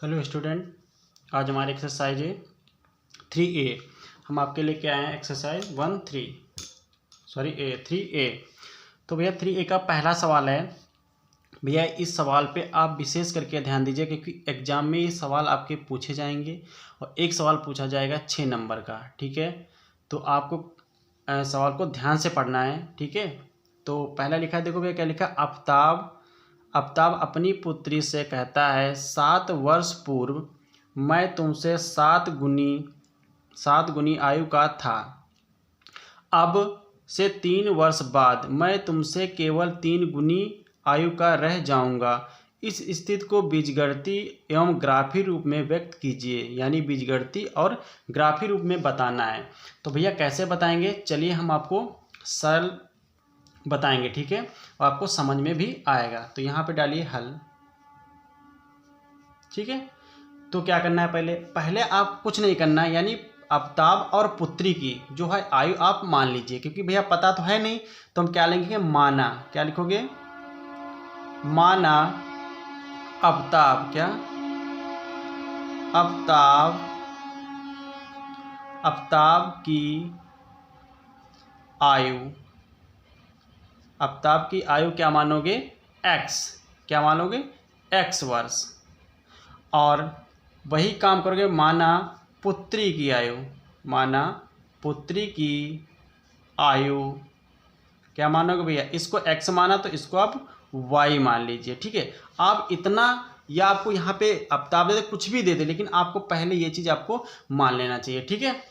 Hello student, आज हमारी exercise है 3A। हम आपके लिए क्या आए हैं एक्सरसाइज 3A। तो भैया 3A का पहला सवाल है। भैया इस सवाल पे आप विशेष करके ध्यान दीजिए क्योंकि एग्जाम में ये सवाल आपके पूछे जाएंगे और एक सवाल पूछा जाएगा 6 नंबर का। ठीक है, तो आपको सवाल को ध्यान से पढ़ना है। ठीक है, तो पहला लिखा है, देखो भैया क्या लिखा। आफ्ताब अपनी पुत्री से कहता है 7 वर्ष पूर्व मैं तुमसे 7 गुनी आयु का था। अब से 3 वर्ष बाद मैं तुमसे केवल 3 गुनी आयु का रह जाऊंगा। इस स्थिति को बीजगणितीय एवं ग्राफी रूप में व्यक्त कीजिए, यानी बीजगणितीय और ग्राफी रूप में बताना है। तो भैया कैसे बताएंगे, चलिए हम आपको सरल बताएंगे। ठीक है, और आपको समझ में भी आएगा। तो यहाँ पे डालिए हल। ठीक है, तो क्या करना है, पहले आप कुछ नहीं करना है, यानी आफ्ताब और पुत्री की जो है आयु आप मान लीजिए, क्योंकि भैया पता तो है नहीं। तो हम क्या लेंगे, माना। क्या लिखोगे, माना आफ्ताब क्या आफ्ताब की आयु क्या मानोगे, x। क्या मानोगे, x वर्ष। और वही काम करोगे, माना पुत्री की आयु क्या मानोगे भैया, इसको x माना तो इसको आप y मान लीजिए। ठीक है, आप इतना, या आपको यहाँ पे आफ्ताब दे दे कुछ भी दे दे, लेकिन आपको पहले ये चीज़ आपको मान लेना चाहिए। ठीक है,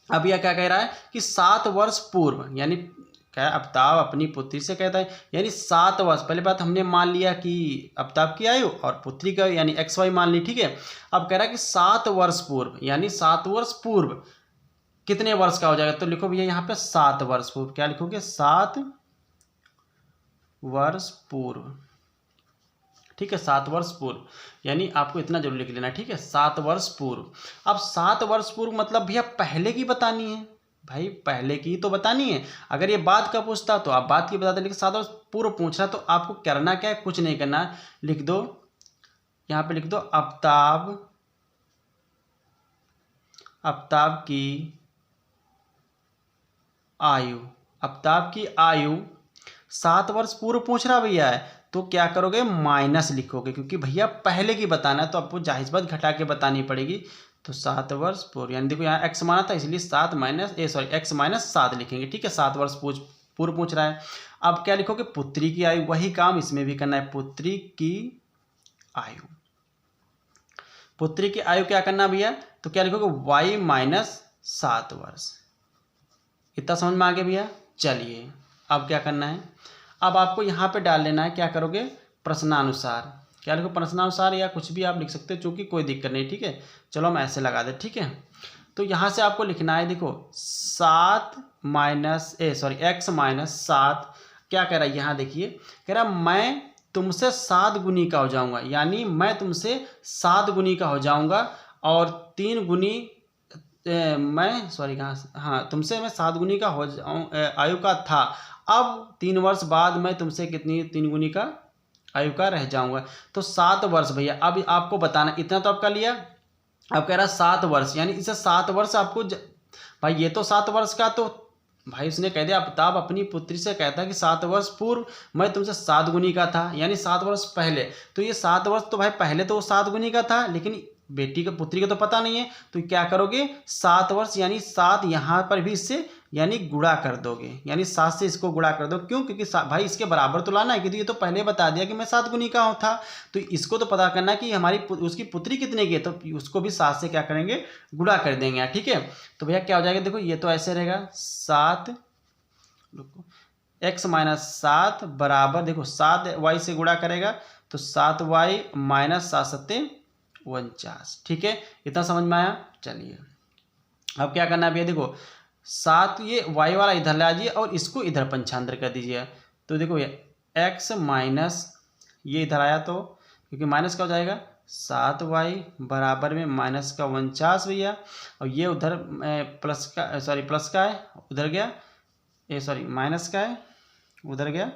अब यह क्या कह रहा है कि 7 वर्ष पूर्व, यानी क्या, आफ्ताब अपनी पुत्री से कहता है, यानी 7 वर्ष। पहले बात हमने मान लिया कि आफ्ताब की आयु और पुत्री का यानी XY मान ली। ठीक है, अब कह रहा है कि 7 वर्ष पूर्व, यानी 7 वर्ष पूर्व कितने वर्ष का हो जाएगा। तो लिखो भैया यहाँ पे 7 वर्ष पूर्व। क्या लिखोगे, 7 वर्ष पूर्व। ठीक है, 7 वर्ष पूर्व, यानी आपको इतना जरूर लिख लेना। ठीक है, 7 वर्ष पूर्व। अब 7 वर्ष पूर्व मतलब भैया पहले की बतानी है, भाई पहले की तो बतानी है। अगर ये बाद का पूछता तो आप बाद की बताते, लेकिन 7 वर्ष पूर्व पूछ रहा तो आपको करना क्या है, कुछ नहीं करना है। लिख दो, यहाँ पे लिख दो आफ्ताब की आयु 7 वर्ष पूर्व पूछ रहा भैया है, तो क्या करोगे, माइनस लिखोगे, क्योंकि भैया पहले की बताना है तो आपको जाहिर बात घटा के बतानी पड़ेगी। तो 7 वर्ष पूर्व, यानी देखो यहाँ x माना था इसलिए x माइनस 7 लिखेंगे। ठीक है, 7 वर्ष पूर्व पूछ रहा है। अब क्या लिखोगे, पुत्री की आयु, वही काम इसमें भी करना है। पुत्री की आयु क्या करना भैया, तो क्या लिखोगे, y माइनस 7 वर्ष। इतना समझ में आ गया भैया। चलिए अब क्या करना है, अब आपको यहाँ पे डाल लेना है, क्या करोगे, प्रश्नानुसार। क्या लिखो, प्रश्नानुसार, या कुछ भी आप लिख सकते हो, चूँकि कोई दिक्कत नहीं। ठीक है, चलो हम ऐसे लगा दे। ठीक है, तो यहाँ से आपको लिखना है, देखो x माइनस 7 क्या कह रहा है, यहाँ देखिए कह रहा मैं तुमसे 7 गुनी का हो जाऊँगा, यानी मैं तुमसे 7 गुनी का हो जाऊँगा और 3 गुनी तुमसे मैं 7 गुनी का हो जाऊँ आयु का था। अब 3 वर्ष बाद मैं तुमसे कितनी 3 गुनी का आयु का रह जाऊंगा। तो 7 वर्ष भैया, अब आपको बताना, इतना तो आपका लिया। अब कह रहा 7 वर्ष, यानी इसे 7 वर्ष आपको भाई ये तो 7 वर्ष का, तो भाई उसने कह दिया आफ्ताब अपनी पुत्री से कहता है कि 7 वर्ष पूर्व मैं तुमसे 7 गुनी का था, यानी 7 वर्ष पहले। तो ये 7 वर्ष तो भाई पहले तो वो 7 गुनी का था, लेकिन बेटी का पुत्री का तो पता नहीं है। तो क्या करोगे, 7 वर्ष यानी 7 यहाँ पर भी इससे यानी गुणा कर दोगे, यानी 7 से इसको गुणा कर दो। क्यों, क्योंकि भाई इसके बराबर तो लाना है, क्योंकि ये तो पहले बता दिया कि मैं 7 गुनी का था। तो इसको तो पता करना कि हमारी उसकी पुत्री कितने की है, तो उसको भी 7 से क्या करेंगे, गुणा कर देंगे। ठीक है, तो भैया क्या हो जाएगा, देखो ये तो ऐसे रहेगा 7 x माइनस 7 बराबर, देखो 7y से गुणा करेगा तो 7y माइनस 7 सत्ते 49। ठीक है, इतना समझ में आया। चलिए अब क्या करना है भैया, देखो 7 ये y वाला इधर ला दीजिए और इसको इधर पंचांतर कर दीजिए। तो देखो ये x माइनस ये इधर आया, तो क्योंकि माइनस का हो जाएगा 7y बराबर में माइनस का 49 भैया, और ये उधर प्लस का है उधर गया, माइनस का है उधर गया,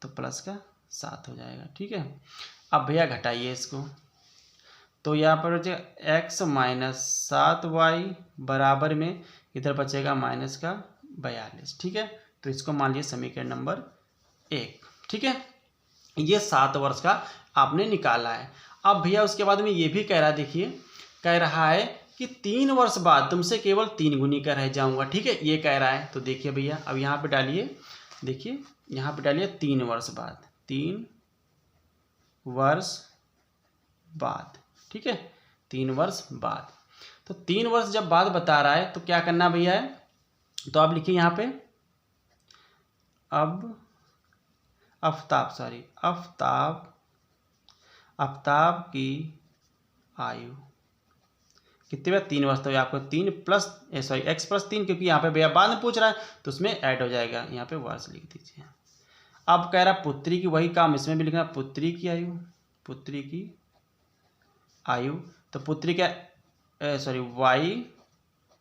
तो प्लस का 7 हो जाएगा। ठीक है, अब भैया घटाइए इसको, तो यहाँ पर बचेगा x माइनस 7y बराबर में इधर बचेगा माइनस का 42। ठीक है, तो इसको मान लीजिए समीकरण नंबर 1। ठीक है, ये 7 वर्ष का आपने निकाला है। अब भैया उसके बाद में ये भी कह रहा है, देखिए कह रहा है कि 3 वर्ष बाद तुमसे केवल 3 गुनी का रह जाऊंगा। ठीक है, ये कह रहा है। तो देखिए भैया अब यहाँ पे डालिए, देखिए यहाँ पे डालिए 3 वर्ष बाद, 3 वर्ष बाद। ठीक है, 3 वर्ष बाद। तो 3 वर्ष जब बाद बता रहा है तो क्या करना भैया है, तो आप लिखिए यहाँ पे अब आफ्ताब की आयु कितने बार 3 वर्ष, तो आपको 3 प्लस x प्लस 3, क्योंकि यहाँ पे भैया बाद में पूछ रहा है तो उसमें ऐड हो जाएगा, यहाँ पे वर्ष लिख दीजिए। अब कह रहा पुत्री की, वही काम इसमें भी लिखना, पुत्री की आयु, पुत्री की आयु, तो पुत्री का y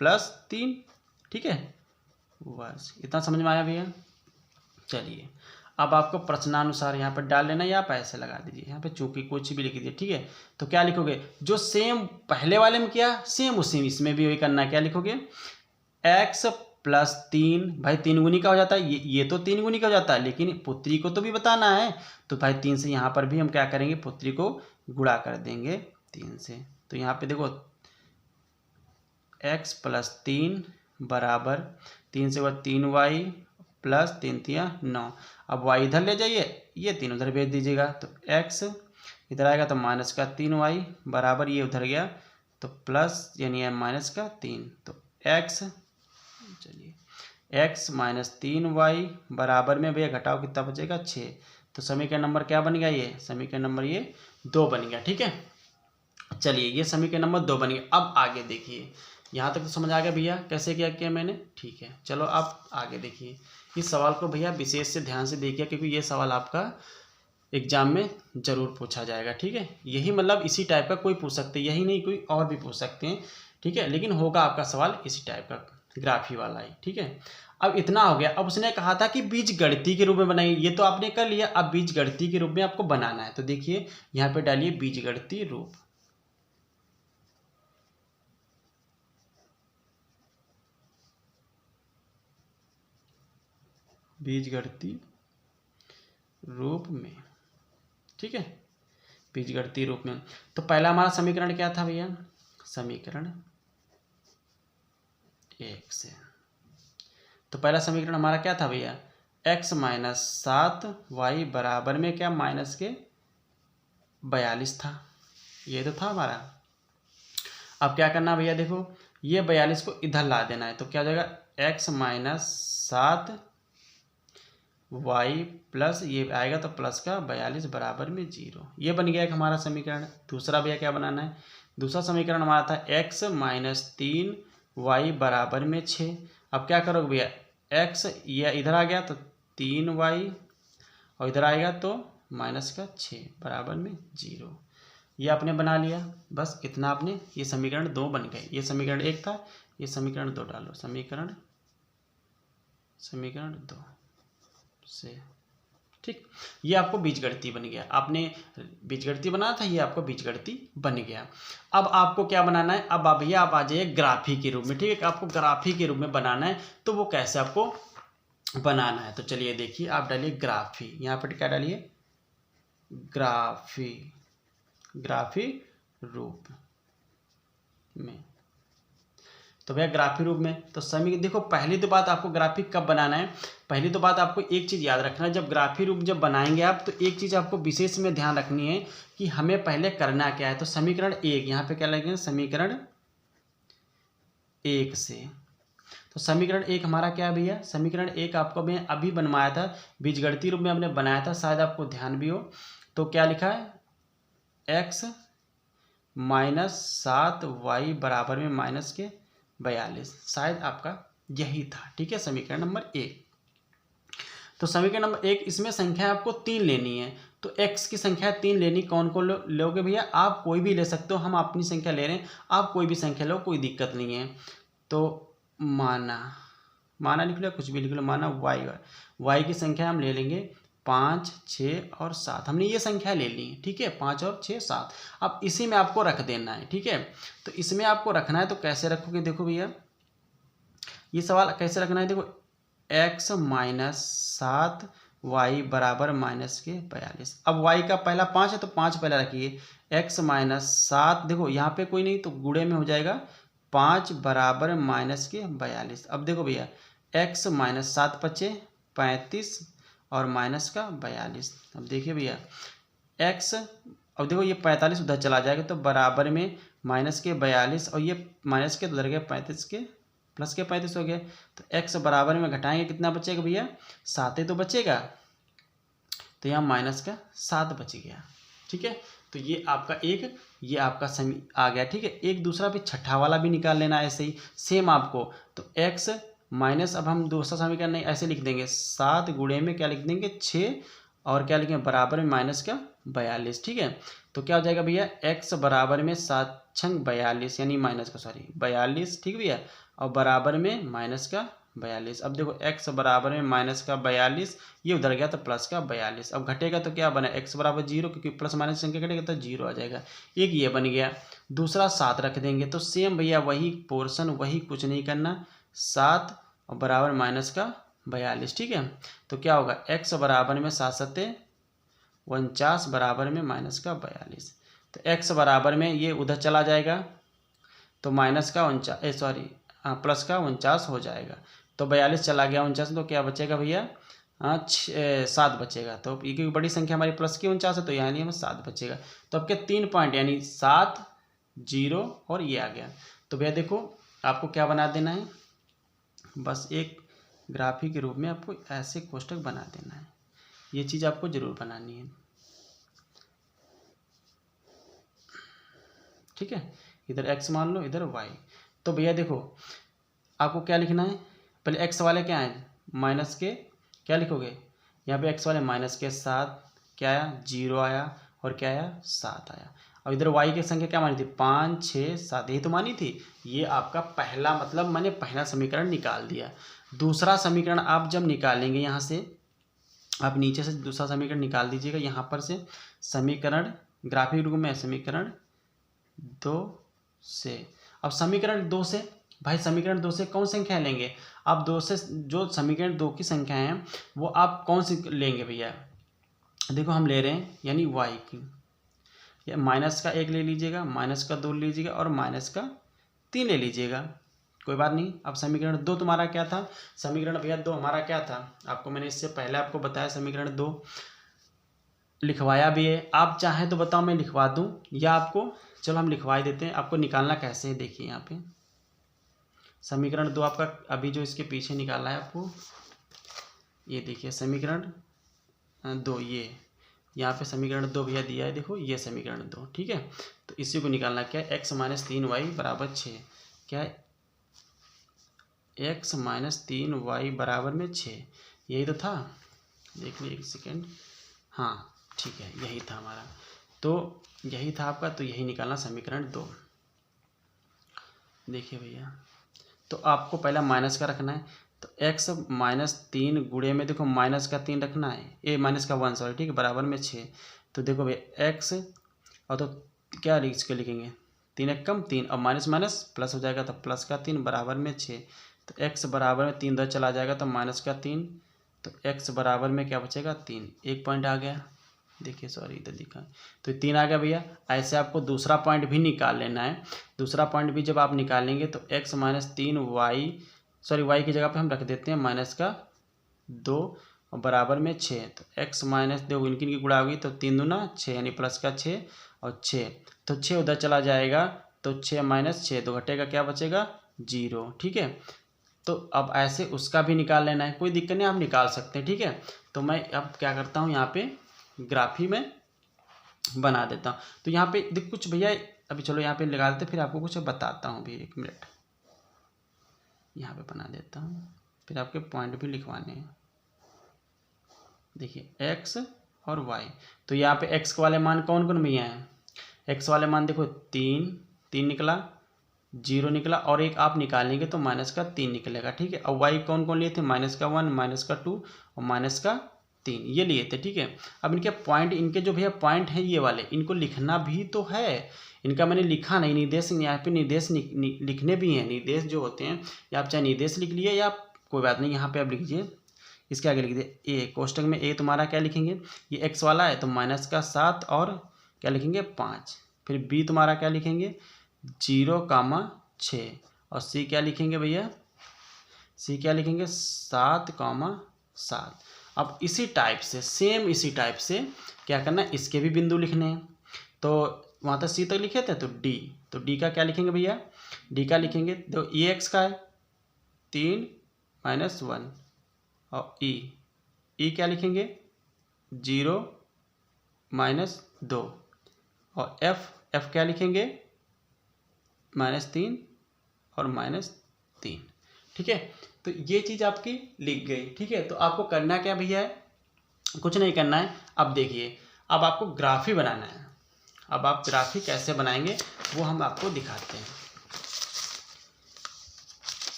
प्लस 3। ठीक है, वर्ष। इतना समझ में आया भैया? चलिए अब आपको प्रश्नानुसार यहाँ पर डाल लेना या आप ऐसे लगा दीजिए, यहाँ पे चूंकि कुछ भी लिख दीजिए। ठीक है, तो क्या लिखोगे, जो सेम पहले वाले में किया सेम उसी इसमें भी वही करना है। क्या लिखोगे, x प्लस 3, भाई 3 गुनी का हो जाता है, ये तो 3 गुनी का हो जाता है, लेकिन पुत्री को तो भी बताना है, तो भाई 3 से यहाँ पर भी हम क्या करेंगे, पुत्री को गुणा कर देंगे 3 से। तो यहाँ पे देखो x प्लस 3 बराबर 3 से 3y प्लस 3 3 9। अब y इधर ले जाइए, ये 3 उधर भेज दीजिएगा, तो x इधर आएगा तो माइनस का 3y बराबर, ये उधर गया तो प्लस यानी माइनस का 3, तो x, चलिए x माइनस 3y बराबर में भैया घटाओ कितना बचेगा 6। तो समीकरण नंबर क्या बन गया, ये समीकरण नंबर ये 2 बन गया। ठीक है, चलिए ये समीकरण नंबर 2 बन गया। अब आगे देखिए, यहाँ तक तो समझ आ गया भैया कैसे क्या किया मैंने। ठीक है, चलो आप आगे देखिए, इस सवाल को भैया विशेष से ध्यान से देखिए, क्योंकि ये सवाल आपका एग्जाम में जरूर पूछा जाएगा। ठीक है, यही मतलब इसी टाइप का कोई पूछ सकते हैं, यही नहीं कोई और भी पूछ सकते हैं। ठीक है, लेकिन होगा आपका सवाल इसी टाइप का, ग्राफी वाला ही। ठीक है, अब इतना हो गया। अब उसने कहा था कि बीजगणितीय के रूप में बनाइए, ये तो आपने कर लिया, अब बीजगणितीय के रूप में आपको बनाना है। तो देखिए यहाँ पे डालिए बीजगणितीय रूप, बीजगणितीय रूप में। ठीक है, बीजगणितीय रूप में। तो पहला हमारा समीकरण क्या था भैया, समीकरण 1 से। तो पहला समीकरण हमारा क्या था भैया, x माइनस 7y बराबर में क्या, माइनस के 42 था, ये तो था हमारा। अब क्या करना भैया, देखो ये 42 को इधर ला देना है, तो क्या हो जाएगा, x माइनस 7y प्लस ये आएगा तो प्लस का 42 बराबर में 0। ये बन गया एक हमारा समीकरण। दूसरा भैया क्या बनाना है, दूसरा समीकरण हमारा था x माइनस 3y बराबर में 6। अब क्या करोगे भैया, x ये इधर आ गया तो 3y और इधर आएगा तो माइनस का 6 बराबर में 0। ये आपने बना लिया, बस इतना आपने, ये समीकरण 2 बन गए। ये समीकरण 1 था, ये समीकरण 2 डालो, समीकरण 2 से। ठीक, ये आपको बीजगणितीय बन गया, आपने बीजगणितीय बनाया था, ये आपको बीजगणितीय बन गया। अब आपको क्या बनाना है, अब भैया आप आ जाइए ग्राफी के रूप में। ठीक है, आपको ग्राफी के रूप में बनाना है, तो वो कैसे आपको बनाना है, तो चलिए देखिए, आप डालिए ग्राफी, यहाँ पर क्या डालिए, ग्राफी रूप में। तो भैया ग्राफी रूप में, तो समी देखो पहली तो बात आपको ग्राफिक कब बनाना है, पहली तो बात आपको एक चीज़ याद रखना है, जब ग्राफी रूप जब बनाएंगे आप, तो एक चीज़ आपको विशेष में ध्यान रखनी है कि हमें पहले करना क्या है। तो समीकरण 1, यहाँ पे क्या लगेगा, समीकरण 1 से। तो समीकरण 1 हमारा क्या है भैया, समीकरण 1 आपको मैं अभी बनवाया था, बीजगणितीय रूप में हमने बनाया था, शायद आपको ध्यान भी हो। तो क्या लिखा है, x माइनस 7y बराबर में माइनस के 42, शायद आपका यही था। ठीक है, समीकरण नंबर 1। तो समीकरण नंबर 1, इसमें संख्या आपको 3 लेनी है, तो x की संख्या 3 लेनी, कौन कौन लोगे भैया, आप कोई भी ले सकते हो, हम अपनी संख्या ले रहे हैं, आप कोई भी संख्या लो, कोई दिक्कत नहीं है। तो माना लिख लो, कुछ भी लिख लो, माना y की संख्या हम ले लेंगे 5, 6 और 7, हमने ये संख्या ले ली, ठीक है, 5 और 6, 7। अब इसी में आपको रख देना है, ठीक है। तो इसमें आपको रखना है, तो कैसे रखोगे, देखो भैया ये सवाल कैसे रखना है, देखो x माइनस 7 y बराबर माइनस के 42। अब y का पहला 5 है तो 5 पहला रखिए, x माइनस 7, देखो यहाँ पे कोई नहीं तो गुणे में हो जाएगा 5 बराबर माइनस के 42। अब देखो भैया x माइनस 7 पचे 35 और माइनस का 42। अब देखिए भैया x, अब देखो ये 45 उधर चला जाएगा तो बराबर में माइनस के 42 और ये माइनस के उधर गए 35 के प्लस के 35 हो गया। तो x बराबर में घटाएंगे कितना बचेगा भैया, 7 ही तो बचेगा, तो यहाँ माइनस का 7 बच गया, ठीक है। तो ये आपका एक, ये आपका समी आ गया, ठीक है। एक दूसरा भी छठा वाला भी निकाल लेना ऐसे ही सेम आपको। तो x माइनस, अब हम दूसरा समीकरण नहीं ऐसे लिख देंगे, 7 गुणे में क्या लिख देंगे 6 और क्या लिखेंगे बराबर में माइनस का 42, ठीक है। तो क्या हो जाएगा भैया x बराबर में 7 छंग 42 यानी माइनस का 42, ठीक भैया, और बराबर में माइनस का 42। अब देखो x बराबर में माइनस का 42, ये उधर गया तो प्लस का 42। अब घटेगा तो क्या बना, x बराबर 0, क्योंकि प्लस माइनस संख्या घटेगा तो 0 आ जाएगा। एक ये बन गया, दूसरा 7 रख देंगे, तो सेम भैया वही पोर्शन, वही कुछ नहीं करना, 7 और बराबर माइनस का 42, ठीक है। तो क्या होगा x बराबर में 7 सत्ते 49 बराबर में माइनस का 42। तो x बराबर में ये उधर चला जाएगा तो माइनस का 49 प्लस का 49 हो जाएगा। तो 42 चला गया 49, तो क्या बचेगा भैया 7 बचेगा। तो ये क्योंकि बड़ी संख्या हमारी प्लस की 49 है तो यहाँ हमें 7 बचेगा। तो आपके 3 पॉइंट यानी 7, 0 और ये आ गया। तो भैया देखो आपको क्या बना देना है, बस एक ग्राफिक के रूप में आपको ऐसे कोष्टक बना देना है, ये चीज़ आपको ज़रूर बनानी है, ठीक है। इधर x मान लो, इधर y। तो भैया देखो आपको क्या लिखना है, पहले x वाले क्या है माइनस के, क्या लिखोगे यहाँ पे x वाले माइनस के 7, क्या आया 0 आया, और क्या आया 7 आया। अब इधर y की संख्या क्या मानी थी 5, 6, 7, यही तो मानी थी। ये आपका पहला मतलब मैंने पहला समीकरण निकाल दिया। दूसरा समीकरण आप जब निकालेंगे यहाँ से, आप नीचे से दूसरा समीकरण निकाल दीजिएगा, यहाँ पर से समीकरण ग्राफिक रूप में समीकरण 2 से। अब समीकरण 2 से भाई, समीकरण 2 से कौन संख्या लेंगे आप, 2 से जो समीकरण 2 की संख्या है वो आप कौन सी लेंगे भैया, देखो हम ले रहे हैं यानी y की, या माइनस का 1 ले लीजिएगा, माइनस का 2 ले लीजिएगा और माइनस का 3 ले लीजिएगा, कोई बात नहीं। अब समीकरण 2 तुम्हारा क्या था, समीकरण भैया 2 हमारा क्या था, आपको मैंने इससे पहले आपको बताया समीकरण 2 लिखवाया भी है। आप चाहें तो बताओ मैं लिखवा दूं या आपको, चलो हम लिखवा ही देते हैं। आपको निकालना कैसे है देखिए, यहाँ पे समीकरण 2 आपका अभी जो इसके पीछे निकालना है आपको, ये देखिए समीकरण 2, ये यहाँ पे समीकरण 2 भैया दिया है, देखो ये समीकरण 2, ठीक है। तो इसी को निकालना क्या है, x माइनस 3y बराबर 6, क्या है x माइनस 3y बराबर में 6, यही तो था, देख लीजिए एक सेकेंड, हाँ ठीक है यही था हमारा, तो यही था आपका, तो यही निकालना समीकरण 2। देखिए भैया तो आपको पहला माइनस का रखना है, तो x माइनस 3 गुणे में देखो माइनस का 3 रखना है, ए माइनस का 1 सॉरी, ठीक है, बराबर में 6। तो देखो भैया x और तो क्या इसके लिखेंगे 3 एक कम 3, अब माइनस माइनस प्लस हो जाएगा तो प्लस का 3 बराबर में 6। तो x बराबर में 3 उधर चला जाएगा तो माइनस का 3, तो x बराबर में क्या बचेगा 3, एक पॉइंट आ गया, देखिए सॉरी इधर लिखा है, तो 3 आ गया भैया। ऐसे आपको दूसरा पॉइंट भी निकाल लेना है। दूसरा पॉइंट भी जब आप निकालेंगे तो x minus 3y sorry y की जगह पे हम रख देते हैं माइनस का 2 और बराबर में 6। तो x माइनस 2 इनकी गुणा होगी तो 3 दूना 6 यानी प्लस का 6 और 6, तो 6 उधर चला जाएगा तो 6 माइनस 6 तो घटेगा क्या बचेगा 0, ठीक है। तो अब ऐसे उसका भी निकाल लेना है, कोई दिक्कत नहीं आप निकाल सकते हैं, ठीक है। तो मैं अब क्या करता हूँ यहाँ पे ग्राफी में बना देता हूँ। तो यहाँ पे देख कुछ भैया अभी चलो यहाँ पे लगा देते, फिर आपको कुछ बताता हूँ भी, 1 मिनट यहाँ पे बना देता हूँ, फिर आपके पॉइंट भी लिखवाने हैं। देखिए x और y, तो यहाँ पे x वाले मान कौन कौन भैया हैं, x वाले मान देखो 3 निकला, 0 निकला और एक आप निकालेंगे तो माइनस का 3 निकलेगा, ठीक है। और y कौन कौन लिए थे, माइनस का 1, माइनस का 2 और माइनस का 3 ये लिए थे, ठीक है। अब इनके पॉइंट, इनके जो भैया पॉइंट हैं ये वाले, इनको लिखना भी तो है। इनका मैंने लिखा नहीं, निर्देश यहाँ पे निर्देश लिखने भी हैं। निर्देश जो होते हैं, या आप चाहे निर्देश लिख लिए या कोई बात नहीं, यहाँ पे आप लिख लीजिए, इसके आगे लिख दिए ए, कोष्टक में ए तुम्हारा क्या लिखेंगे, ये एक्स वाला है तो माइनस का 7 और क्या लिखेंगे 5। फिर बी तुम्हारा क्या लिखेंगे 0,6 और सी क्या लिखेंगे भैया, सी क्या लिखेंगे 7,7। अब इसी टाइप से, सेम इसी टाइप से क्या करना है, इसके भी बिंदु लिखने हैं। तो वहाँ तक सी तक लिखे थे, तो डी, तो डी का क्या लिखेंगे भैया, डी का लिखेंगे तो ए एक्स का है 3 - 1 और ई क्या लिखेंगे 0 - 2 और एफ क्या लिखेंगे -3 और -3, ठीक है। तो ये चीज़ आपकी लिख गई, ठीक है। तो आपको करना क्या भैया है, कुछ नहीं करना है। अब देखिए, अब आपको ग्राफी बनाना है। अब आप ग्राफी कैसे बनाएंगे वो हम आपको दिखाते हैं।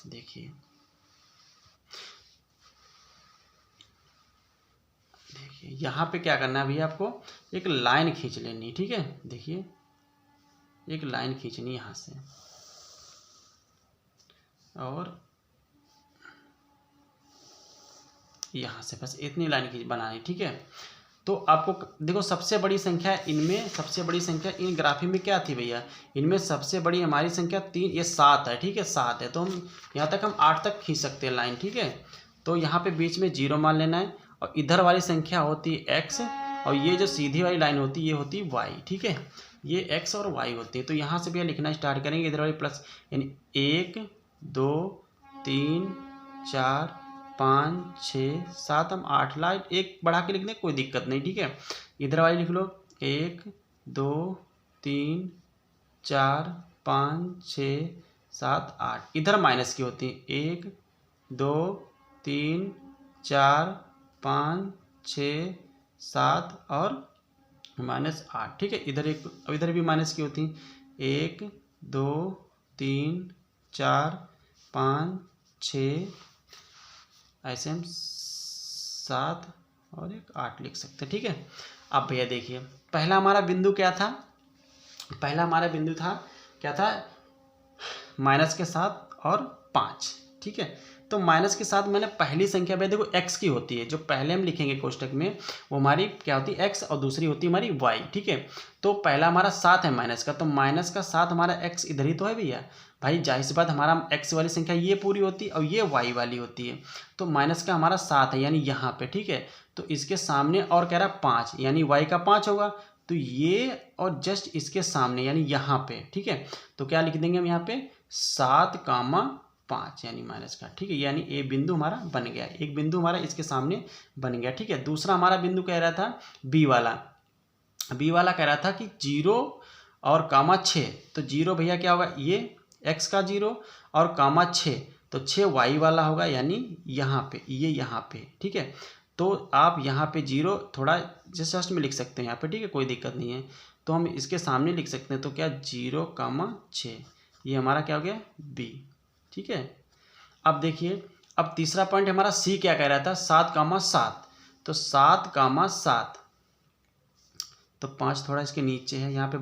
देखिए यहाँ पे क्या करना है भैया, आपको एक लाइन खींच लेनी, ठीक है। देखिए एक लाइन खींचनी यहाँ से और यहाँ से, बस इतनी लाइन खींच बनानी, ठीक है। तो आपको देखो सबसे बड़ी संख्या इनमें, सबसे बड़ी संख्या इन ग्राफी में क्या थी भैया, इनमें सबसे बड़ी हमारी संख्या 3, ये 7 है, ठीक है 7 है। तो हम यहाँ तक हम 8 तक खींच सकते हैं लाइन, ठीक है। तो यहाँ पे बीच में 0 मान लेना है और इधर वाली संख्या होती है x और ये जो सीधी वाली लाइन होती है ये होती है y, ठीक है। ये x और y होती है। तो यहाँ से भैया लिखना स्टार्ट करेंगे, इधर वाली प्लस, यानी 1 2 3 4 5 6 7, हम 8 लाइन एक बढ़ा के लिख दें, कोई दिक्कत नहीं, ठीक है। इधर वाली लिख लो 1 2 3 4 5 6 7 8, इधर माइनस की होती है 1 2 3 4 5 6 7 और -8, ठीक है। इधर एक, अब इधर भी माइनस की होती है 1 2 3 4 5 6, ऐसे हम 7 और एक 8 लिख सकते हैं, ठीक है। अब भैया देखिए पहला हमारा बिंदु क्या था, पहला हमारा बिंदु था क्या था, माइनस के 7 और 5, ठीक है। तो माइनस के साथ मैंने पहली संख्या भैया देखो x की होती है, जो पहले हम लिखेंगे कोष्टक में वो हमारी क्या होती है x और दूसरी होती है हमारी y, ठीक है। तो पहला हमारा 7 है माइनस का, तो माइनस का 7 हमारा x इधर ही तो है भैया, भाई जाहिर सी बात हमारा x वाली संख्या ये पूरी होती है और ये y वाली होती है। तो माइनस का हमारा 7 है यानी यहाँ पे, ठीक है। तो इसके सामने और कह रहा है 5 यानी y का 5 होगा, तो ये और जस्ट इसके सामने यानी यहाँ पे, ठीक है। तो क्या लिख देंगे हम यहाँ पे 7,5 यानी माइनस का, ठीक है। यानी ए बिंदु हमारा बन गया, एक बिंदु हमारा इसके सामने बन गया, ठीक है। दूसरा हमारा बिंदु कह रहा था बी वाला, बी वाला कह रहा था कि 0 और कामा 6, तो 0 भैया क्या होगा ये x का 0 और कामा 6, तो 6 y वाला होगा यानी यहाँ पे, ये यहाँ पे, ठीक है। तो आप यहाँ पे 0 थोड़ा जस्ट में लिख सकते हैं यहाँ पे, ठीक है, कोई दिक्कत नहीं है। तो हम इसके सामने लिख सकते हैं, तो क्या 0,6, ये हमारा क्या हो गया b, ठीक है। अब देखिए, अब तीसरा पॉइंट हमारा सी क्या कह रहा था 7,7, तो 7,7, तो 5 थोड़ा इसके नीचे है, यहाँ पे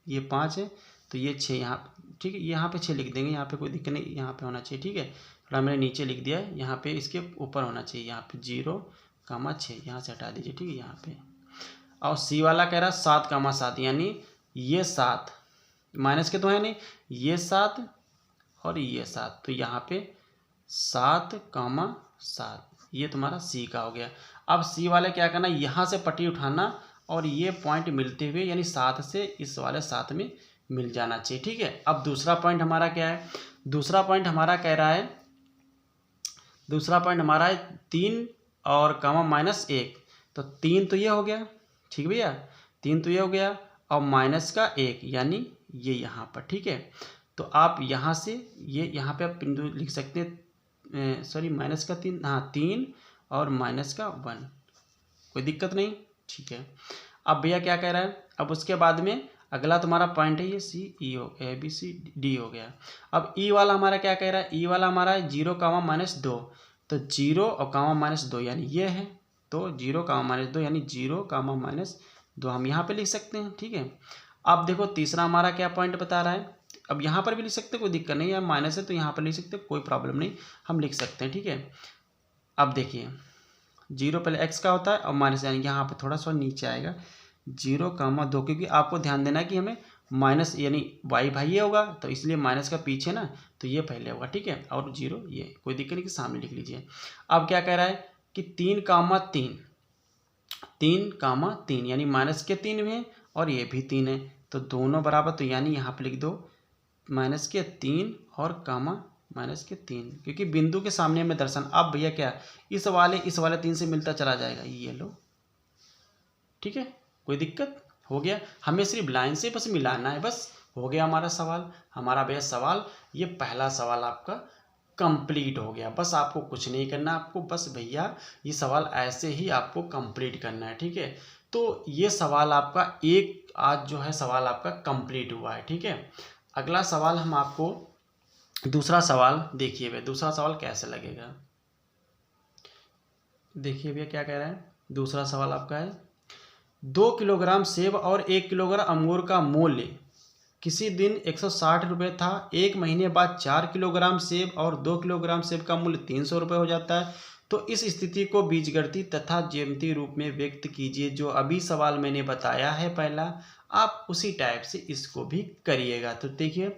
ये 5 है तो ये 6 यहाँ, ठीक है। यहाँ पे 6 लिख देंगे, यहाँ पे कोई दिक्कत नहीं, यहाँ पे होना चाहिए, ठीक है। थोड़ा मैंने नीचे लिख दिया है, यहाँ पे इसके ऊपर होना चाहिए, यहाँ पे 0,6 यहाँ से हटा दीजिए, ठीक है यहाँ पे। और सी वाला कह रहा है 7,7 यानी ये 7 माइनस के तो है नहीं, ये 7 और ये 7, तो यहाँ पे 7,7, ये तुम्हारा सी का हो गया। अब सी वाले क्या करना, यहाँ से पट्टी उठाना और ये पॉइंट मिलते हुए यानी 7 से इस वाले 7 में मिल जाना चाहिए, ठीक है। अब दूसरा पॉइंट हमारा क्या है, दूसरा पॉइंट हमारा कह रहा है, दूसरा पॉइंट हमारा है 3 और कामा -1, तो 3 तो ये हो गया, ठीक भैया, 3 तो ये हो गया और माइनस का 1 यानी ये यहाँ पर, ठीक है। तो आप यहाँ से ये यहाँ पे आप बिंदु लिख सकते हैं, सॉरी माइनस का 3, हाँ 3 और माइनस का 1, कोई दिक्कत नहीं, ठीक है। अब भैया क्या कह रहा है, अब उसके बाद में अगला तुम्हारा पॉइंट है ये सी ई हो, ए बी सी डी हो गया। अब ई वाला हमारा क्या कह रहा है, ई वाला हमारा है 0,-2, तो 0 और कामा -2 यानी ये है, तो 0 कामा माइनस 2 यानी 0 कामा माइनस 2 हम यहाँ पे लिख सकते हैं। ठीक है, अब देखो तीसरा हमारा क्या पॉइंट बता रहा है, अब यहाँ पर भी लिख सकते हैं, कोई दिक्कत नहीं है, माइनस है तो यहाँ पर लिख सकते हैं, कोई प्रॉब्लम नहीं, हम लिख सकते हैं। ठीक है, अब देखिए 0 पहले एक्स का होता है और माइनस, यानी यहाँ पे थोड़ा सा नीचे आएगा 0 कामा 2, क्योंकि आपको ध्यान देना है कि हमें माइनस यानी वाई भाई ये होगा, तो इसलिए माइनस का पीछे ना तो ये पहले होगा। ठीक है, और 0 ये, कोई दिक्कत नहीं कि सामने लिख लीजिए। अब क्या कह रहा है कि 3 कामा 3, 3 कामा 3 यानी माइनस के 3 में और ये भी 3 है, तो दोनों बराबर, तो यानी यहाँ पे लिख दो माइनस के 3 और कामा माइनस के 3, क्योंकि बिंदु के सामने में दर्शन। अब भैया क्या इस वाले 3 से मिलता चला जाएगा, ये लो। ठीक है, कोई दिक्कत हो गया, हमें सिर्फ लाइन से बस मिलाना है, बस हो गया हमारा सवाल। हमारा भैया सवाल ये पहला सवाल आपका कंप्लीट हो गया। बस आपको कुछ नहीं करना, आपको बस भैया ये सवाल ऐसे ही आपको कंप्लीट करना है। ठीक है, तो ये सवाल आपका एक आज जो है सवाल आपका कंप्लीट हुआ है। ठीक है, अगला सवाल हम आपको दूसरा सवाल देखिए भैया, दूसरा सवाल कैसे लगेगा, देखिए भैया क्या कह रहा है। दूसरा सवाल आपका है 2 किलोग्राम सेब और 1 किलोग्राम अंगूर का मूल्य किसी दिन 160 रुपये था, एक महीने बाद 4 किलोग्राम सेब और 2 किलोग्राम सेब का मूल्य 300 रुपये हो जाता है। तो इस स्थिति को बीजगणितीय तथा ज्यामितीय रूप में व्यक्त कीजिए। जो अभी सवाल मैंने बताया है पहला, आप उसी टाइप से इसको भी करिएगा। तो देखिए,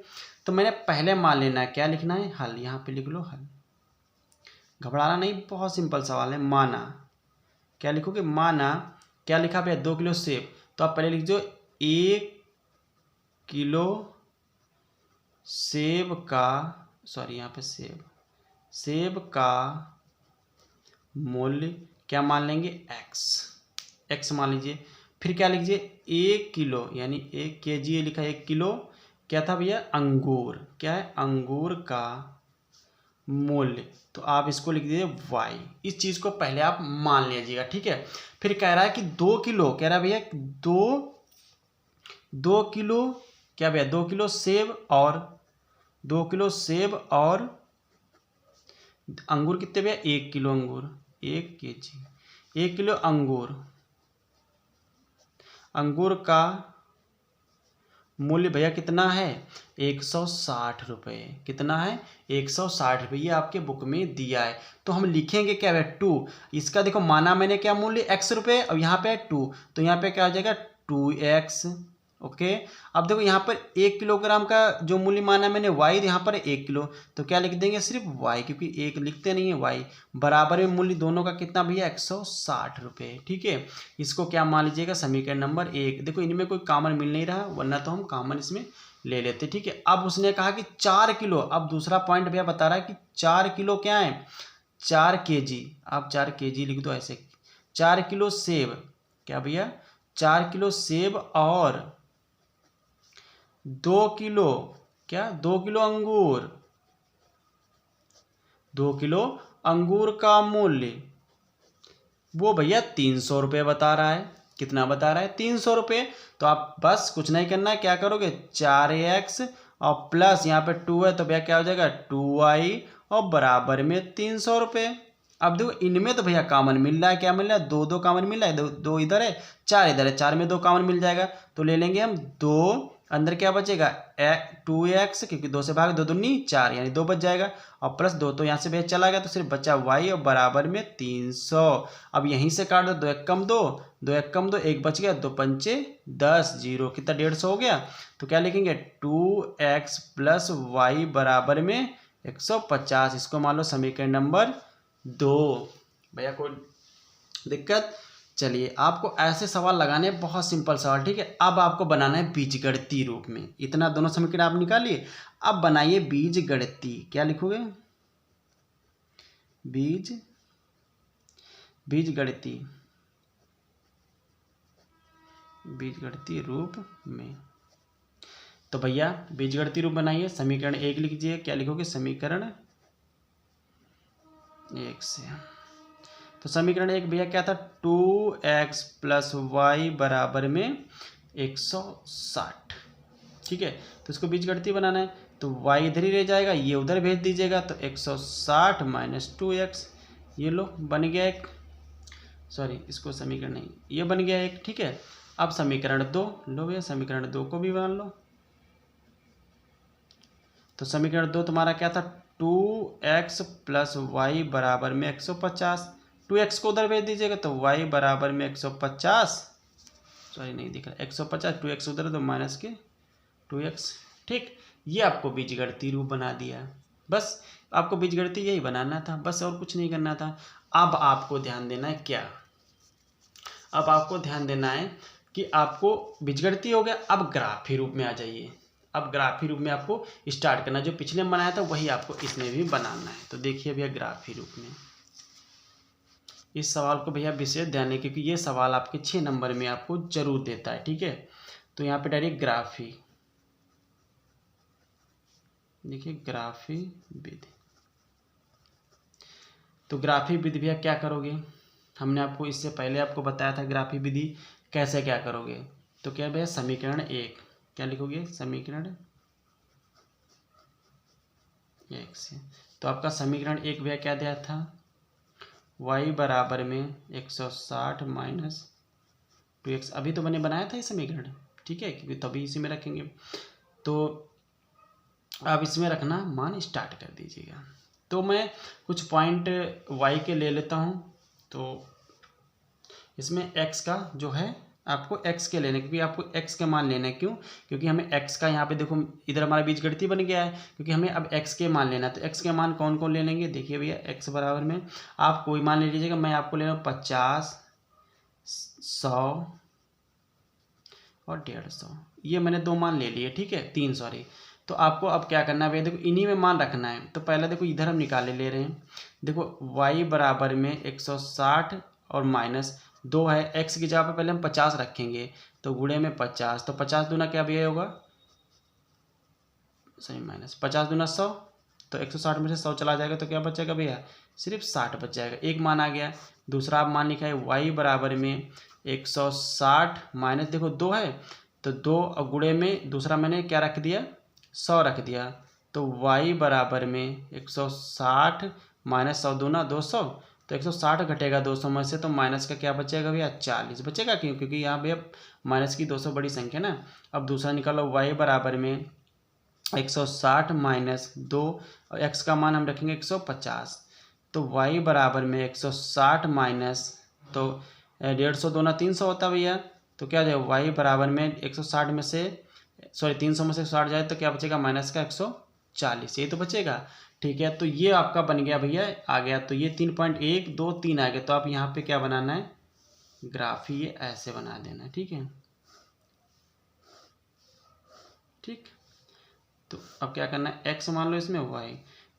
तो मैंने पहले मान लेना है, क्या लिखना है, हल, यहाँ पे लिख लो हल, घबराना नहीं, बहुत सिंपल सवाल है। माना, क्या लिखोगे, माना क्या लिखा भैया 2 किलो सेब, तो आप पहले लिख दो 1 किलो सेब का, सॉरी यहाँ पे सेब का मूल्य क्या मान लेंगे, एक्स मान लीजिए। फिर क्या लीजिए 1 किलो यानी 1 kg लिखा है, 1 किलो क्या था भैया, अंगूर, क्या है, अंगूर का मूल्य, तो आप इसको लिख दीजिए y। इस चीज़ को पहले आप मान लीजिएगा। ठीक है, फिर कह रहा है कि 2 किलो, कह रहा है भैया 2 किलो, क्या भैया 2 किलो सेब और 2 किलो सेब और अंगूर कितने भैया, 1 किलो अंगूर, 1 kg, 1 किलो अंगूर का मूल्य भैया कितना है, 160 रुपये। कितना है, 160 रुपये, ये आपके बुक में दिया है। तो हम लिखेंगे क्या है 2, इसका देखो माना मैंने क्या मूल्य x रुपये, और यहाँ पे 2, तो यहाँ पे क्या हो जाएगा 2x। ओके, अब देखो यहाँ पर 1 किलोग्राम का जो मूल्य माना मैंने y, यहाँ पर 1 किलो, तो क्या लिख देंगे सिर्फ y, क्योंकि एक लिखते नहीं है y, बराबर में मूल्य दोनों का कितना भैया 160 रुपये। ठीक है, इसको क्या मान लीजिएगा, समीकरण नंबर 1। देखो इनमें कोई कॉमन मिल नहीं रहा, वरना तो हम कॉमन इसमें ले लेते। ठीक है, अब उसने कहा कि 4 किलो, अब दूसरा पॉइंट भैया बता रहा है कि 4 किलो क्या है, 4 kg, आप 4 kg लिख दो ऐसे, 4 किलो सेब, क्या भैया 4 किलो सेब और 2 किलो, क्या 2 किलो अंगूर, 2 किलो अंगूर का मूल्य वो भैया 300 रुपये बता रहा है। कितना बता रहा है, 300 रुपये। तो आप बस कुछ नहीं करना है, क्या करोगे 4x और प्लस यहाँ पे 2 है, तो भैया क्या हो जाएगा 2y और बराबर में 300 रुपये। अब देखो इनमें तो भैया कॉमन मिल रहा है, क्या मिल रहा है, 2 कॉमन मिल रहा है, 2 इधर है 4 इधर है, 4 में 2 कॉमन मिल जाएगा, तो ले लेंगे हम 2, अंदर क्या बचेगा 2x, क्योंकि 2 से भाग 2 दूनी 4 यानी 2 बच जाएगा, और प्लस 2 तो यहाँ से भैया चला गया, तो सिर्फ बचा y और बराबर में 300। अब यहीं से काट दो, 2 एक कम 2, 2 एक कम 2, 1 बच गया, 2 पंचे 10, 0 कितना 150 हो गया। तो क्या लिखेंगे 2x प्लस y बराबर में 150, इसको मान लो समीकरण नंबर 2। भैया कोई दिक्कत, चलिए आपको ऐसे सवाल लगाने हैं, बहुत सिंपल सवाल। ठीक है, अब आपको बनाना है बीजगणितीय रूप में। इतना दोनों समीकरण आप निकालिए, अब बनाइए बीजगणितीय। क्या लिखोगे, बीजगणितीय रूप में। तो भैया बीजगणितीय रूप बनाइए, समीकरण 1 लिखिए। क्या लिखोगे, समीकरण 1 से, तो समीकरण 1 भैया क्या था 2x प्लस वाई बराबर में 160। ठीक है, तो इसको बीजगणितीय बनाना है, तो y इधर ही रह जाएगा, ये उधर भेज दीजिएगा, तो 160 माइनस 2x, ये लो बन गया एक सॉरी इसको समीकरण नहीं, ये बन गया एक, ठीक है। अब समीकरण 2 लो भैया, समीकरण 2 को भी बना लो। तो समीकरण 2 तुम्हारा क्या था, 2x + y बराबर में 150। 2x को उधर भेज दीजिएगा तो y बराबर में 150, सॉरी नहीं दिख रहा, 150, 2x उधर तो माइनस के 2x, ठीक। ये आपको बीजगणितीय रूप बना दिया। बस आपको बीजगणितीय यही बनाना था, बस और कुछ नहीं करना था। अब आपको ध्यान देना है क्या, अब आपको ध्यान देना है कि आपको बीजगणितीय हो गया, अब ग्राफी रूप में आ जाइए। अब ग्राफी रूप में आपको स्टार्ट करना, जो पिछले में बनाया था वही आपको इसमें भी बनाना है। तो देखिए भैया ग्राफी रूप में, इस सवाल को भैया विशेष ध्यान है क्योंकि ये सवाल आपके 6 नंबर में आपको जरूर देता है, ठीक है। तो यहाँ पे डायरेक्ट ग्राफी, देखिए ग्राफी विधि। तो ग्राफी विधि भैया क्या करोगे, हमने आपको इससे पहले आपको बताया था ग्राफी विधि कैसे क्या करोगे। तो क्या भैया समीकरण 1 क्या लिखोगे, समीकरण 1 से, तो आपका समीकरण 1 भैया क्या दिया था, y बराबर में 160 माइनस 2x, अभी तो मैंने बनाया था ये समीकरण, ठीक है, क्योंकि तभी इसी में रखेंगे। तो अब इसमें रखना मान स्टार्ट कर दीजिएगा। तो मैं कुछ पॉइंट y के ले लेता हूँ। तो इसमें x का जो है आपको x के लेने, क्योंकि आपको x के मान लेना है, क्यों, क्योंकि हमें x का यहाँ पे देखो इधर हमारा बीजगणितीय बन गया है, क्योंकि हमें अब x के मान लेना है। तो x के मान कौन कौन ले लेंगे, देखिए भैया x बराबर में आप कोई मान ले लीजिएगा, मैं आपको ले रहा हूँ 50, 100 और 150, ये मैंने 2 मान ले लिए, ठीक है, 3 सॉरी। तो आपको अब क्या करना है भैया, देखो इन्हीं में मान रखना है। तो पहले देखो इधर हम निकाले ले रहे हैं, देखो y बराबर में 160 और माइनस 2 है, x की जगह पे पहले हम 50 रखेंगे, तो गुणे में 50, तो 50 दूना क्या भैया होगा, सही माइनस 50 दूना 100, तो 160 में से 100 चला जाएगा तो क्या बचेगा भैया, सिर्फ 60 बच जाएगा, एक मान आ गया। दूसरा आप मान लिखा है y बराबर में 160 माइनस देखो 2 है, तो 2 और गुणे में दूसरा मैंने क्या रख दिया, 100 रख दिया, तो y बराबर में 160 माइनस 100 दूना 200, तो 160 घटेगा 200 में से, तो माइनस का क्या बचेगा भैया, 40 बचेगा, क्यों, क्योंकि यहाँ भैया माइनस की 200 बड़ी संख्या ना। अब दूसरा निकालो y बराबर में 160 माइनस 2 और x का मान हम रखेंगे 150, तो y बराबर में 160 माइनस, तो 150 दूना 300 होता भैया, तो क्या जाए y बराबर में 160 में से सॉरी 300 में से 160 जाए तो क्या बचेगा, माइनस का 140, यही तो बचेगा, ठीक है। तो ये आपका बन गया भैया, आ गया, तो ये 3.1 2 3 आ गया। तो आप यहाँ पे क्या बनाना है, ग्राफी ये ऐसे बना देना, ठीक है, ठीक। तो अब क्या करना है, x मान लो इसमें y,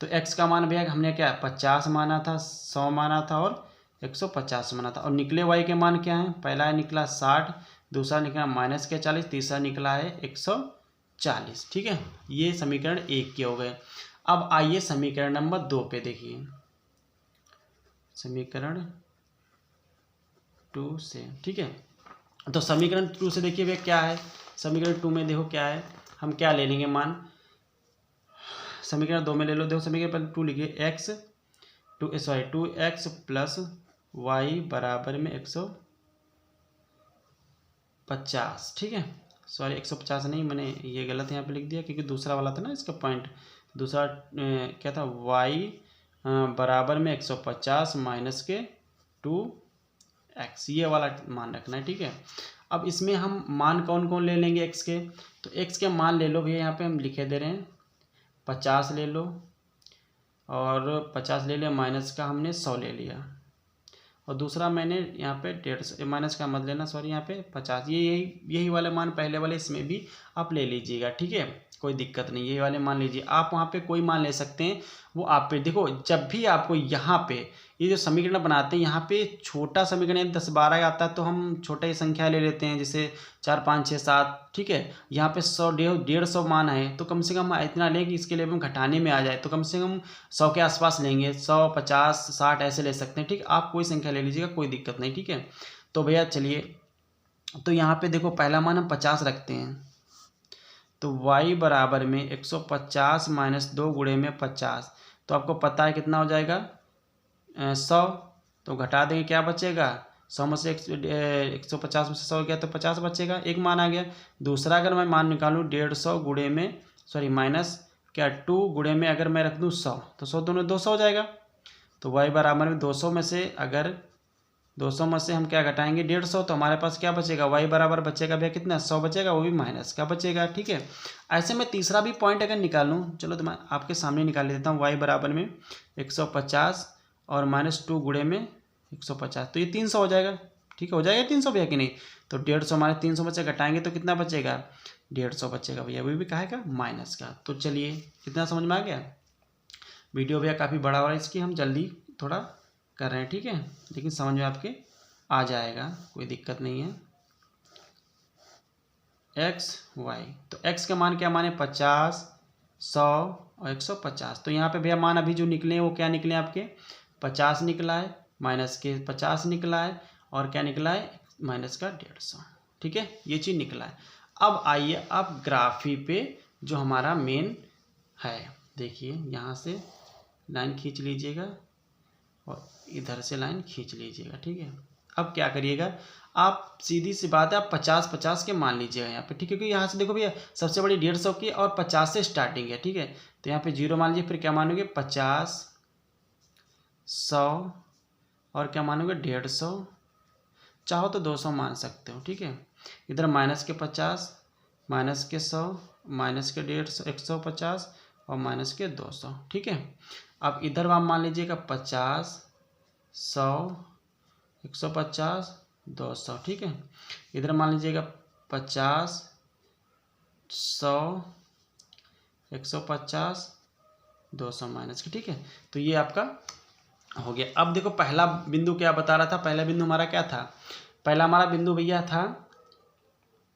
तो x का मान भैया हमने क्या 50 माना था, 100 माना था और 150 माना था, और निकले y के मान क्या है, पहला निकला 60, दूसरा निकला माइनस के 40, तीसरा निकला है 140, ठीक है। ये समीकरण 1 के हो गए। अब आइए समीकरण नंबर 2 पे देखिए, समीकरण 2 से, ठीक है। तो समीकरण 2 से देखिए भैया क्या है, समीकरण 2 में देखो क्या है, हम क्या ले लेंगे मान, समीकरण 2 में ले लो, देखो समीकरण पहले 2 लिखिए, x 2x प्लस y बराबर में 150, ठीक है, सॉरी 150 नहीं, मैंने ये गलत यहाँ पे लिख दिया क्योंकि दूसरा वाला था ना इसका पॉइंट, दूसरा क्या था, y बराबर में 150 माइनस के 2x, ये वाला मान रखना है, ठीक है। अब इसमें हम मान कौन कौन ले लेंगे x के, तो x के मान ले लो भैया, यहाँ पे हम लिखे दे रहे हैं 50 ले लो, और 50 ले लिया, माइनस का हमने 100 ले लिया, और दूसरा मैंने यहाँ पे 150, माइनस का मत लेना सॉरी, यहाँ पे 50, ये यही वाले मान पहले वाले इसमें भी आप ले लीजिएगा, ठीक है, कोई दिक्कत नहीं, यही वाले मान लीजिए। आप वहाँ पे कोई मान ले सकते हैं, वो आप पे देखो, जब भी आपको यहाँ पे ये जो समीकरण बनाते हैं, यहाँ पे छोटा समीकरण 10-12 आता है तो हम छोटा ही संख्या ले लेते हैं, जैसे 4 5 6 7, ठीक है। यहाँ पे 100 150 मान है, तो कम से कम इतना लें कि इसके लिए हम घटाने में आ जाए, तो कम से कम 100 के आसपास लेंगे, 100 50 60 ऐसे ले सकते हैं, ठीक, आप कोई संख्या ले लीजिएगा, कोई दिक्कत नहीं, ठीक है। तो भैया चलिए, तो यहाँ पे देखो पहला मान हम 50 रखते हैं, तो y बराबर में 150 माइनस 2 गुणे में 50, तो आपको पता है कितना हो जाएगा 100, तो घटा देंगे क्या बचेगा 100 में से 150 में से 100 गया तो 50 बचेगा, एक मान आ गया। दूसरा अगर मैं मान निकालूँ 150 गुणे में माइनस क्या 2 गुणे में अगर मैं रख दूँ 100 तो 100 दोनों 200 हो जाएगा। तो y बराबर में 200 में से अगर 200 में से हम क्या घटाएंगे 150 तो हमारे पास क्या बचेगा y बराबर बचेगा भैया कितना 100 बचेगा, वो भी माइनस क्या बचेगा। ठीक है, ऐसे में तीसरा भी पॉइंट अगर निकालूँ, चलो तो मैं आपके सामने निकाल देता हूँ। y बराबर में 150 और -2 गुणे में 150 तो ये 300 हो जाएगा। ठीक है, हो जाएगा 300 भैया कि नहीं। तो 150 हमारे 300 में से घटाएंगे तो कितना बचेगा 150 बचेगा भैया, वो भी कहा का माइनस का। तो चलिए कितना समझ में आ गया। वीडियो भैया काफ़ी बड़ा हो रहा है, इसकी हम जल्दी थोड़ा कर रहे हैं। ठीक है, लेकिन समझ में आपके आ जाएगा, कोई दिक्कत नहीं है। x y तो x का मान क्या माने 50, 100 और 150। तो यहाँ पे भैया मान अभी जो निकले हैं वो क्या निकले आपके 50 निकला है, माइनस के 50 निकला है और क्या निकला है माइनस का 150। ठीक है, ये चीज़ निकला है। अब आइए आप ग्राफी पे जो हमारा मेन है, देखिए यहाँ से लाइन खींच लीजिएगा और इधर से लाइन खींच लीजिएगा। ठीक है, अब क्या करिएगा आप, सीधी सी बात है, आप 50-50 के मान लीजिएगा यहाँ पे। ठीक है, क्योंकि यहाँ से देखो भैया सबसे बड़ी 150 की और 50 से स्टार्टिंग है। ठीक है, तो यहाँ पे 0 मान लीजिए, फिर क्या मानोगे 50, 100 और क्या मानोगे 150, चाहो तो 200 मान सकते हो। ठीक है, इधर माइनस के 50, माइनस के 100, माइनस के 150, 150 और माइनस के 200। ठीक है, अब इधर आप मान लीजिएगा 50, 100, 150, 200। ठीक है, इधर मान लीजिएगा 50, 100, 150, 200 माइनस के। ठीक है, तो ये आपका हो गया। अब देखो पहला बिंदु क्या बता रहा था, पहला बिंदु हमारा क्या था, पहला हमारा बिंदु भैया था,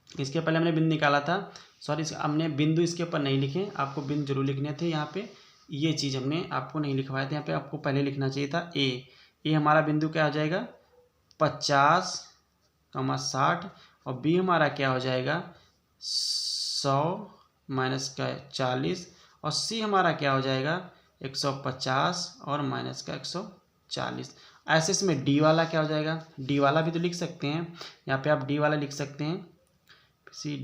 इसके पहले हमने बिंदु निकाला था, सॉरी हमने बिंदु इसके ऊपर नहीं लिखे, आपको बिंदु जरूर लिखने थे। यहाँ पे ये चीज़ हमने आपको नहीं लिखवाए थे, यहाँ पे आपको पहले लिखना चाहिए था ए हमारा बिंदु क्या हो जाएगा 50, 60 और बी हमारा क्या हो जाएगा 100 माइनस का 40 और सी हमारा क्या हो जाएगा 150 और माइनस का 140। ऐसे इसमें डी वाला क्या हो जाएगा, डी वाला भी तो लिख सकते हैं, यहाँ पे आप डी वाला लिख सकते हैं सी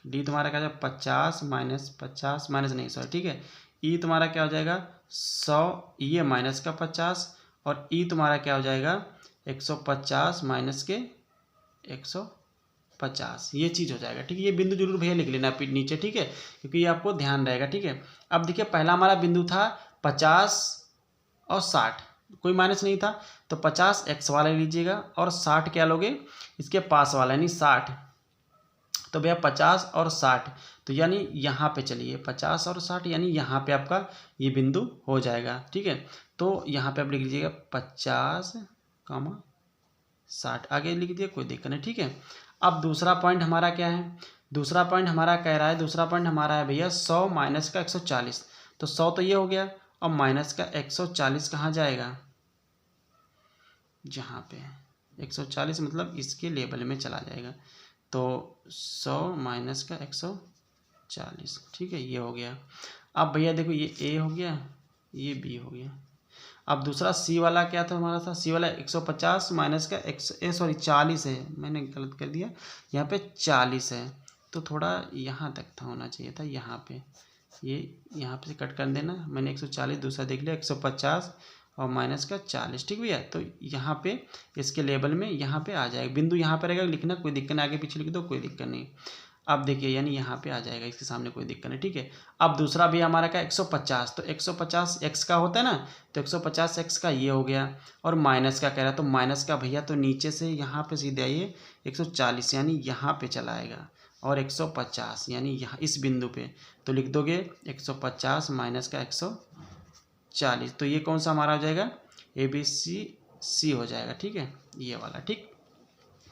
डी तुम्हारा क्या हो जाएगा 50 माइनस नहीं सॉरी। ठीक है, ई तुम्हारा क्या हो जाएगा 100, ये माइनस का 50 और ई तुम्हारा क्या हो जाएगा 150 माइनस के 150, ये चीज़ हो जाएगा। ठीक है, ये बिंदु जरूर भैया लिख लेना नीचे। ठीक है, क्योंकि ये आपको ध्यान रहेगा। ठीक है, अब देखिए पहला हमारा बिंदु था 50 और 60, कोई माइनस नहीं था, तो 50 एक्स वाला लीजिएगा और 60 क्या लोगे इसके पास वाला यानी 60। तो भैया 50 और 60 तो यानी यहाँ पे चलिए 50 और 60 यानी यहाँ पे आपका ये बिंदु हो जाएगा। ठीक है, तो यहाँ पे आप लिख लीजिएगा 50, 60 आगे लिख दिए, कोई दिक्कत नहीं। ठीक है, अब दूसरा पॉइंट हमारा क्या है, दूसरा पॉइंट हमारा कह रहा है, दूसरा पॉइंट हमारा है भैया 100 माइनस का 140। तो 100 तो ये हो गया और माइनस का 140 कहाँ जाएगा, जहाँ पे 140 मतलब इसके लेवल में चला जाएगा। तो 100 माइनस का 140। ठीक है, ये हो गया। अब भैया देखो ये ए हो गया, ये बी हो गया। अब दूसरा सी वाला क्या था हमारा था, सी वाला 150 माइनस का 40 है, मैंने गलत कर दिया, यहाँ पे 40 है, तो थोड़ा यहाँ तक था होना चाहिए था, यहाँ पे ये यहाँ पे से कट कर देना, मैंने 140 दूसरा देख लिया 150 और माइनस का 40। ठीक भैया, तो यहाँ पे इसके लेवल में यहाँ पे आ जाएगा, बिंदु यहाँ पे रहेगा, लिखना कोई दिक्कत नहीं, आगे पीछे लिख दो कोई दिक्कत नहीं। अब देखिए यानी यहाँ पे आ जाएगा, इसके सामने कोई दिक्कत नहीं। ठीक है, अब दूसरा भी हमारा क्या 150, तो 150 एक्स का होता है ना, तो 150 एक्स का ये हो गया और माइनस का कह रहा है, तो माइनस का भैया तो नीचे से यहाँ पे सीधे आइए 140 यानी यहाँ पे चला आएगा और 150 यानी यहाँ इस बिंदु पे, तो लिख दोगे 150 माइनस का 140, तो ये कौन सा हमारा हो जाएगा ABC हो जाएगा। ठीक है, ये वाला। ठीक,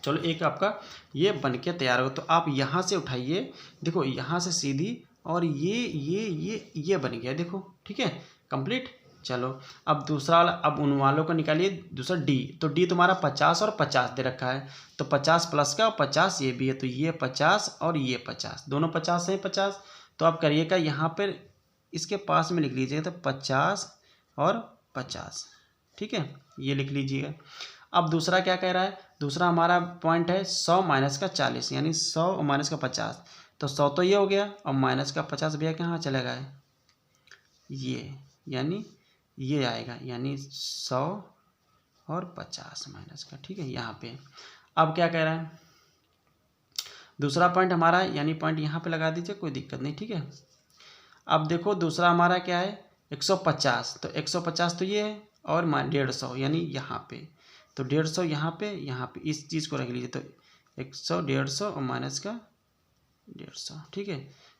चलो एक आपका ये बन के तैयार हो, तो आप यहाँ से उठाइए, देखो यहाँ से सीधी और ये बन गया देखो। ठीक है, कंप्लीट। चलो अब दूसरा वाला, अब उन वालों को निकालिए, दूसरा डी, तो डी तुम्हारा 50 और 50 दे रखा है, तो 50 प्लस का और 50 ये भी है, तो ये 50 और ये 50 दोनों 50 हैं 50, तो आप करिएगा यहाँ पर इसके पास में लिख लीजिएगा, तो 50 और 50। ठीक है, ये लिख लीजिएगा। अब दूसरा क्या कह रहा है, दूसरा हमारा पॉइंट है 100 माइनस का 40 यानी 100 और माइनस का 50। तो 100 तो ये हो गया और माइनस का 50 भैया कहाँ चलेगा है ये, यानी ये आएगा, यानी 100 और 50 माइनस का, ठीक है यहाँ पे। अब क्या कह रहा है दूसरा पॉइंट हमारा, यानी पॉइंट यहाँ पे लगा दीजिए, कोई दिक्कत नहीं, ठीक है। अब देखो दूसरा हमारा क्या है 150, तो 150 तो ये है और 150 यानी यहाँ पे, तो 150 यहाँ पे इस चीज़ को रख लीजिए, तो 100 150 और माइनस का 150, ठीक है।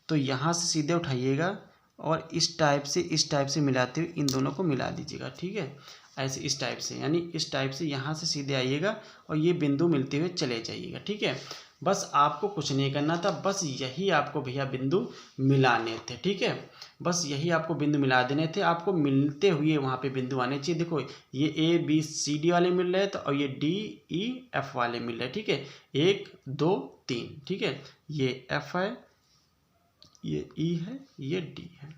तो यहाँ से सीधे उठाइएगा और इस टाइप से मिलाते हुए इन दोनों को मिला दीजिएगा, ठीक है। ऐसे इस टाइप से, यानी इस टाइप से यहाँ से सीधे आइएगा और ये बिंदु मिलते हुए चले जाइएगा, ठीक है। बस आपको कुछ नहीं करना था, बस यही आपको भैया बिंदु मिलाने थे, ठीक है। बस यही आपको बिंदु मिला देने थे, आपको मिलते हुए वहाँ पे बिंदु आने चाहिए। देखो ये ABCD वाले मिल रहे हैं, तो और ये DEF वाले मिल रहे हैं, ठीक है। 1 2 3, ठीक है। ये F है, ये E है, ये D है,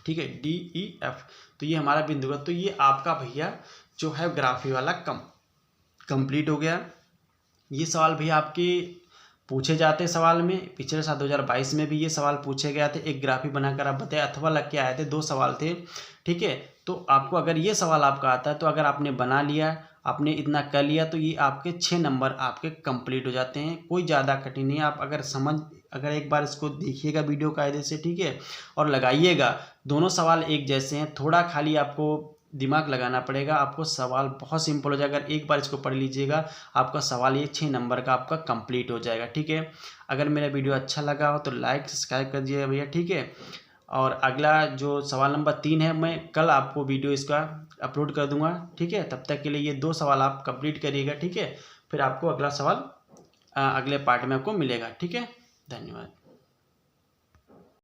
ठीक है, DEF। तो ये हमारा बिंदु है। तो ये आपका भैया जो है ग्राफी वाला कंप्लीट हो गया। ये सवाल भैया आपके पूछे जाते सवाल में, पिछले साल 2022 में भी ये सवाल पूछे गए थे, एक ग्राफी बनाकर आप बताए अथवा लग के आए थे, 2 सवाल थे, ठीक है। तो आपको अगर ये सवाल आपका आता है, तो अगर आपने बना लिया, आपने इतना कर लिया, तो ये आपके 6 नंबर आपके कंप्लीट हो जाते हैं। कोई ज़्यादा कठिन नहीं है, आप अगर एक बार इसको देखिएगा वीडियो कायदे से, ठीक है, और लगाइएगा। दोनों सवाल एक जैसे हैं, थोड़ा खाली आपको दिमाग लगाना पड़ेगा, आपको सवाल बहुत सिंपल हो जाएगा। अगर एक बार इसको पढ़ लीजिएगा, आपका सवाल ये 6 नंबर का आपका कंप्लीट हो जाएगा, ठीक है। अगर मेरा वीडियो अच्छा लगा हो तो लाइक सब्सक्राइब कर दीजिएगा भैया, ठीक है। और अगला जो सवाल नंबर 3 है, मैं कल आपको वीडियो इसका अपलोड कर दूंगा, ठीक है। तब तक के लिए ये 2 सवाल आप कंप्लीट करिएगा, ठीक है। फिर आपको अगला सवाल अगले पार्ट में आपको मिलेगा, ठीक है। धन्यवाद।